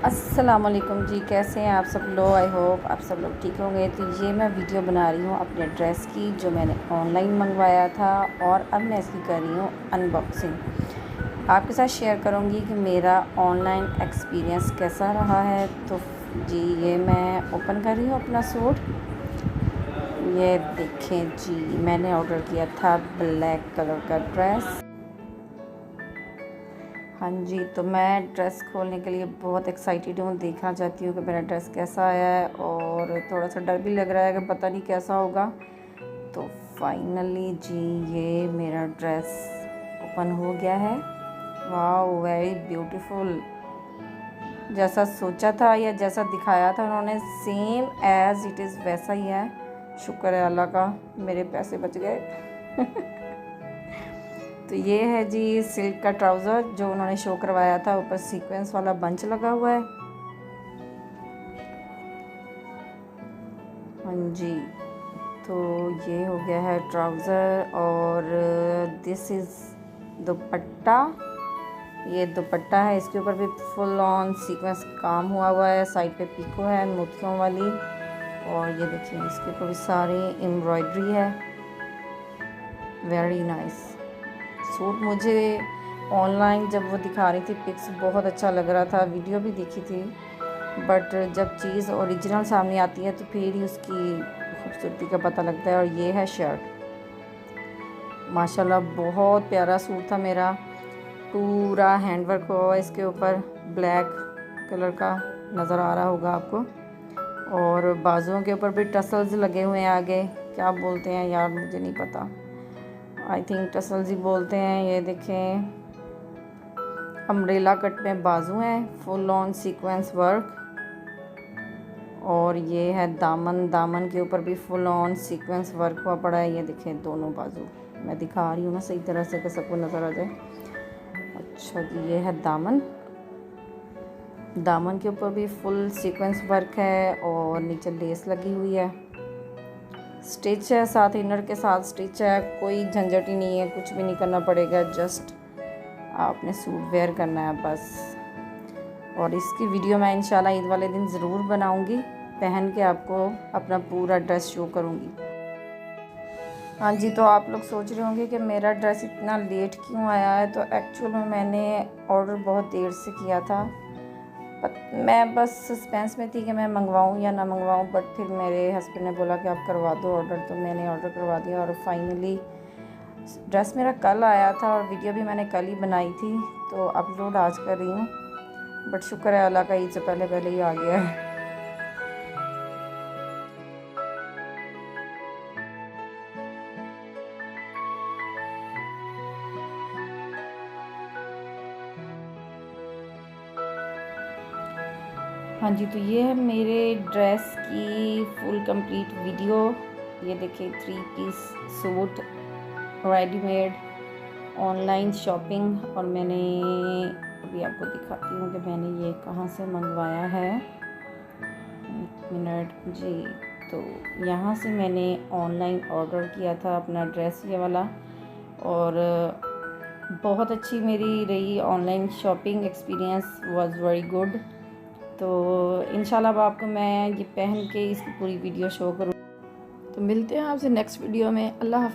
अस्सलामुअलैकुम जी, कैसे हैं आप सब लोग। आई होप आप सब लोग ठीक होंगे। तो ये मैं वीडियो बना रही हूँ अपने ड्रेस की जो मैंने ऑनलाइन मंगवाया था और अब मैं इसकी कर रही हूँ अनबॉक्सिंग। आपके साथ शेयर करूँगी कि मेरा ऑनलाइन एक्सपीरियंस कैसा रहा है। तो जी ये मैं ओपन कर रही हूँ अपना सूट। ये देखें जी, मैंने ऑर्डर किया था ब्लैक कलर का ड्रेस। हाँ जी, तो मैं ड्रेस खोलने के लिए बहुत एक्साइटेड हूँ। देखना चाहती हूँ कि मेरा ड्रेस कैसा आया है और थोड़ा सा डर भी लग रहा है कि पता नहीं कैसा होगा। तो फाइनली जी ये मेरा ड्रेस ओपन हो गया है। वाह, वेरी ब्यूटीफुल। जैसा सोचा था या जैसा दिखाया था उन्होंने, सेम एज इट इज़ वैसा ही है। शुक्र है अल्लाह का, मेरे पैसे बच गए। तो ये है जी सिल्क का ट्राउज़र जो उन्होंने शो करवाया था। ऊपर सीक्वेंस वाला बंच लगा हुआ है। हाँ जी, तो ये हो गया है ट्राउज़र। और दिस इज़ दुपट्टा। ये दुपट्टा है, इसके ऊपर भी फुल ऑन सीक्वेंस काम हुआ है। साइड पे पिको है मोतियों वाली। और ये देखिए इसके ऊपर भी सारी एम्ब्रॉयडरी है। Very nice suit. मुझे ऑनलाइन जब वो दिखा रही थी पिक्स, बहुत अच्छा लग रहा था। वीडियो भी देखी थी, बट जब चीज़ ओरिजिनल सामने आती है तो फिर ही उसकी खूबसूरती का पता लगता है। और ये है शर्ट, माशाल्लाह बहुत प्यारा सूट था मेरा। पूरा हैंडवर्क हुआ हुआ इसके ऊपर, ब्लैक कलर का नज़र आ रहा होगा आपको। और बाजुओं के ऊपर भी टसल्स लगे हुए हैं। आगे क्या बोलते हैं यार, मुझे नहीं पता, आई थिंक टसल्स ही बोलते हैं। ये देखें अम्ब्रेला कट में बाजू हैं, फुल ऑन सीक्वेंस वर्क। और ये है दामन, दामन के ऊपर भी फुल ऑन सीक्वेंस वर्क हुआ पड़ा है। ये देखें दोनों बाजू, मैं दिखा रही हूँ ना सही तरह से कि सबको नज़र आ जाए। अच्छा जी, ये है दामन। दामन के ऊपर भी फुल सीक्वेंस वर्क है और नीचे लेस लगी हुई है। स्टिच है, साथ इनर के साथ स्टिच है। कोई झंझट ही नहीं है, कुछ भी नहीं करना पड़ेगा, जस्ट आपने सूट वेयर करना है बस। और इसकी वीडियो मैं इंशाल्लाह ईद वाले दिन ज़रूर बनाऊंगी, पहन के आपको अपना पूरा ड्रेस शो करूंगी। हाँ जी, तो आप लोग सोच रहे होंगे कि मेरा ड्रेस इतना लेट क्यों आया है। तो एक्चुअल में मैंने ऑर्डर बहुत देर से किया था। मैं बस सस्पेंस में थी कि मैं मंगवाऊँ या ना मंगवाऊँ, बट फिर मेरे हस्बैंड ने बोला कि आप करवा दो ऑर्डर। तो मैंने ऑर्डर करवा दिया और फाइनली ड्रेस मेरा कल आया था और वीडियो भी मैंने कल ही बनाई थी, तो अपलोड आज कर रही हूँ। बट शुक्र है अल्लाह का, ईद से पहले पहले ही आ गया है। हाँ जी, तो ये है मेरे ड्रेस की फुल कंप्लीट वीडियो। ये देखिए 3 piece suit, readymade, online shopping. और मैंने अभी आपको दिखाती हूँ कि मैंने ये कहाँ से मंगवाया है। एक मिनट जी, तो यहाँ से मैंने ऑनलाइन ऑर्डर किया था अपना ड्रेस ये वाला। और बहुत अच्छी मेरी रही online shopping experience, was very good. तो इंशाल्लाह अब आपको मैं ये पहन के इसकी पूरी वीडियो शो करूँ। तो मिलते हैं आपसे नेक्स्ट वीडियो में। अल्लाह हाफ़िज़।